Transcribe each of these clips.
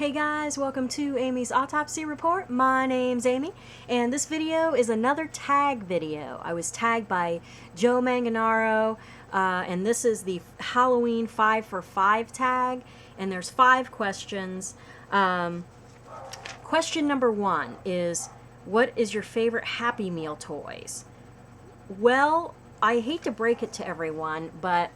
Hey guys, welcome to Amy's Autopsy Report. My name's Amy, and this video is another tag video. I was tagged by Joe Manganaro, and this is the Halloween 5 for 5 tag, and there's 5 questions. Question number 1 is, what is your favorite Happy Meal toys? Well, I hate to break it to everyone, but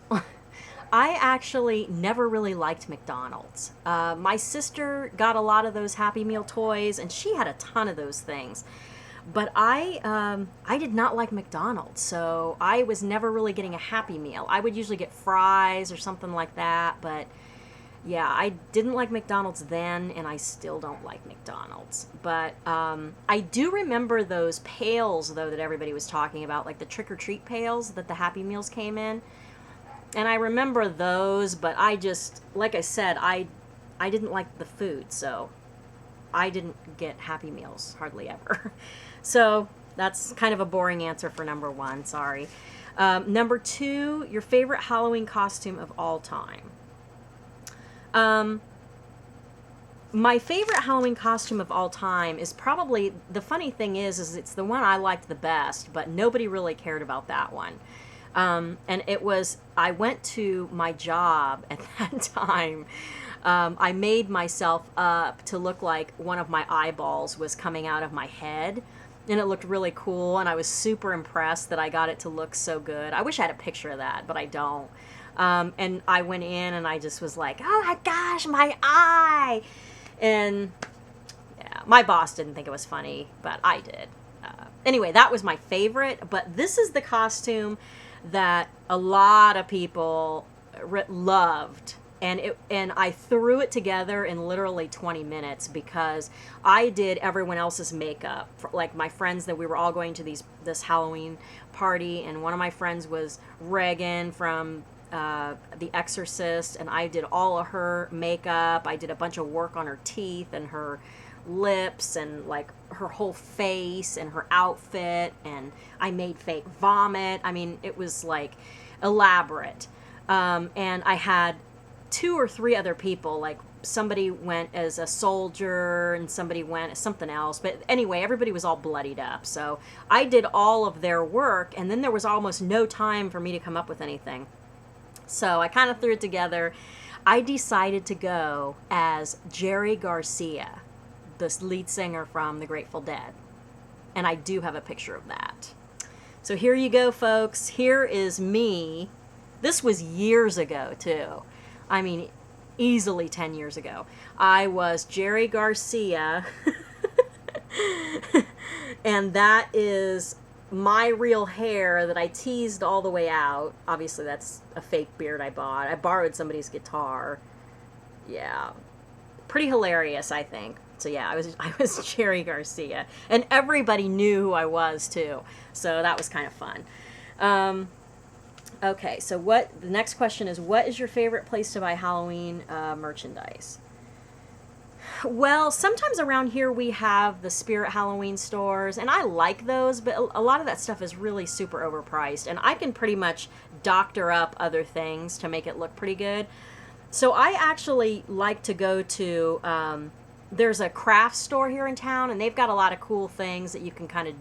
I actually never really liked McDonald's. My sister got a lot of those Happy Meal toys, and she had a ton of those things. But I did not like McDonald's, so I was never really getting a Happy Meal. I would usually get fries or something like that, but yeah, I didn't like McDonald's then, and I still don't like McDonald's. But I do remember those pails, though, that everybody was talking about, like the trick-or-treat pails that the Happy Meals came in. And I remember those, but I just, like I said, I didn't like the food, so I didn't get Happy Meals hardly ever. So that's kind of a boring answer for number 1, sorry. Number 2, your favorite Halloween costume of all time. My favorite Halloween costume of all time is probably, the funny thing is it's the one I liked the best, but nobody really cared about that one. And it was, I went to my job at that time. I made myself up to look like one of my eyeballs was coming out of my head. And it looked really cool. And I was super impressed that I got it to look so good. I wish I had a picture of that, but I don't. And I went in and I just was like, oh my gosh, my eye. And yeah, my boss didn't think it was funny, but I did. Anyway, that was my favorite. But this is the costume that a lot of people loved, and I threw it together in literally 20 minutes because I did everyone else's makeup. Like my friends, that we were all going to this Halloween party, and one of my friends was Regan from The Exorcist, and I did all of her makeup. I did a bunch of work on her teeth and her lips and like her whole face and her outfit, and I made fake vomit. I mean, it was like elaborate. And I had 2 or 3 other people, like somebody went as a soldier and somebody went as something else, but anyway, everybody was all bloodied up. So I did all of their work, and then there was almost no time for me to come up with anything. So I kind of threw it together. I decided to go as Jerry Garcia, the lead singer from the Grateful Dead. And I do have a picture of that. So here you go, folks. Here is me. This was years ago, too. I mean, easily 10 years ago. I was Jerry Garcia. And that is my real hair that I teased all the way out. Obviously, that's a fake beard I bought. I borrowed somebody's guitar. Yeah. Pretty hilarious, I think. So yeah, I was Jerry Garcia, and everybody knew who I was too. So that was kind of fun. Okay, so the next question is, what is your favorite place to buy Halloween merchandise? Well, sometimes around here we have the Spirit Halloween stores, and I like those, but a lot of that stuff is really super overpriced, and I can pretty much doctor up other things to make it look pretty good. So I actually like to go to, there's a craft store here in town, and they've got a lot of cool things that you can kind of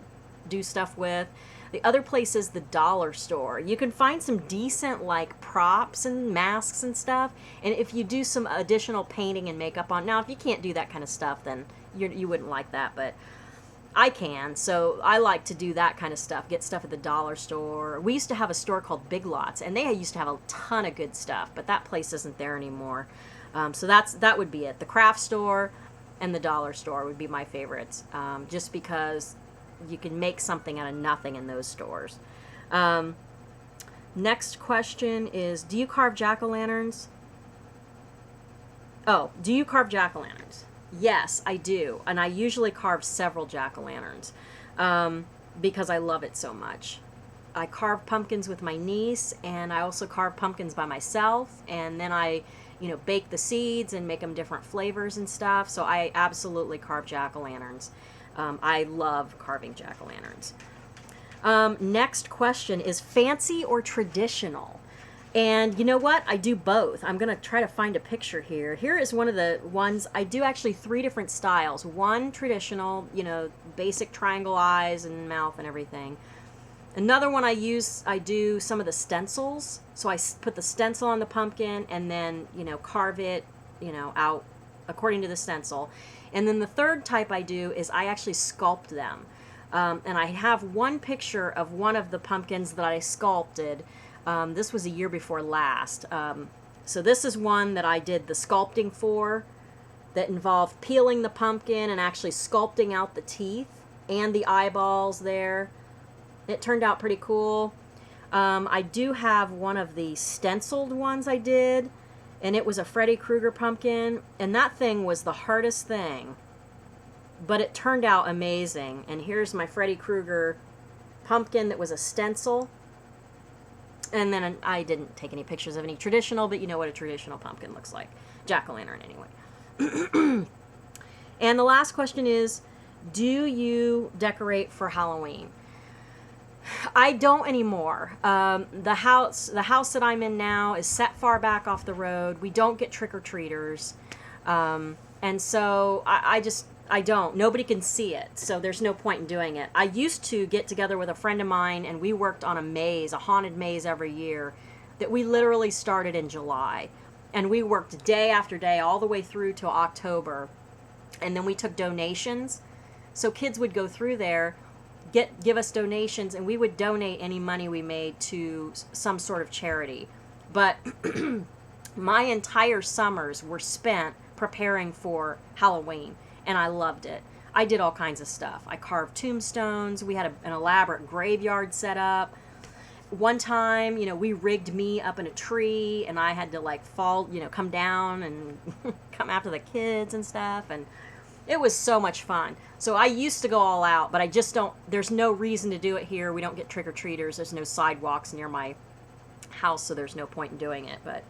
do stuff with. The other place is the dollar store. You can find some decent like props and masks and stuff, and if you do some additional painting and makeup on, now if you can't do that kind of stuff, then you wouldn't like that, but I can. So I like to do that kind of stuff, get stuff at the dollar store. We used to have a store called Big Lots, and they used to have a ton of good stuff, but that place isn't there anymore. So that would be it. The craft store and the dollar store would be my favorites, just because you can make something out of nothing in those stores. Next question is, do you carve jack-o'-lanterns? Oh, do you carve jack-o'-lanterns? Yes, I do, and I usually carve several jack-o'-lanterns because I love it so much. I carve pumpkins with my niece, and I also carve pumpkins by myself, and then I bake the seeds and make them different flavors and stuff. So I absolutely carve jack-o'-lanterns. I love carving jack-o'-lanterns. Next question is, fancy or traditional? And you know what? I do both. I'm going to try to find a picture here. Here is one of the ones. I do actually 3 different styles. One traditional, you know, basic triangle eyes and mouth and everything. Another one I do some of the stencils. So I put the stencil on the pumpkin and then, you know, carve it, you know, out according to the stencil. And then the third type I do is I actually sculpt them. And I have one picture of one of the pumpkins that I sculpted. This was a year before last. So this is one that I did the sculpting for, that involved peeling the pumpkin and actually sculpting out the teeth and the eyeballs there. It turned out pretty cool. I do have one of the stenciled ones I did, and it was a Freddy Krueger pumpkin, and that thing was the hardest thing, but it turned out amazing. And here's my Freddy Krueger pumpkin that was a stencil. And then I didn't take any pictures of any traditional, but you know what a traditional pumpkin looks like. Jack-o'-lantern anyway. And the last question is, do you decorate for Halloween? I don't anymore. The house that I'm in now is set far back off the road. We don't get trick-or-treaters. And so I don't. Nobody can see it, so there's no point in doing it. I used to get together with a friend of mine, and we worked on a haunted maze every year that we literally started in July. And we worked day after day all the way through to October. And then we took donations. So kids would go through there, give us donations, and we would donate any money we made to some sort of charity. But my entire summers were spent preparing for Halloween. And I loved it. I did all kinds of stuff. I carved tombstones. We had an elaborate graveyard set up. One time, you know, we rigged me up in a tree, and I had to like fall, you know, come down and come after the kids and stuff. And it was so much fun. So I used to go all out, but I just don't, there's no reason to do it here. We don't get trick-or-treaters. There's no sidewalks near my house, so there's no point in doing it. But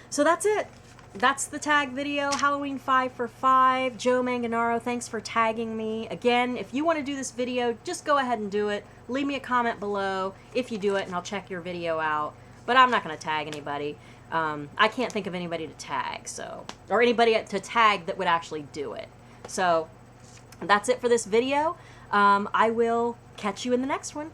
so that's it. That's the tag video, Halloween 5 for 5. Joe Manganaro, thanks for tagging me. Again, if you want to do this video, just go ahead and do it. Leave me a comment below if you do it, and I'll check your video out. But I'm not going to tag anybody. I can't think of anybody to tag, so, or anybody to tag that would actually do it. So that's it for this video. I will catch you in the next one.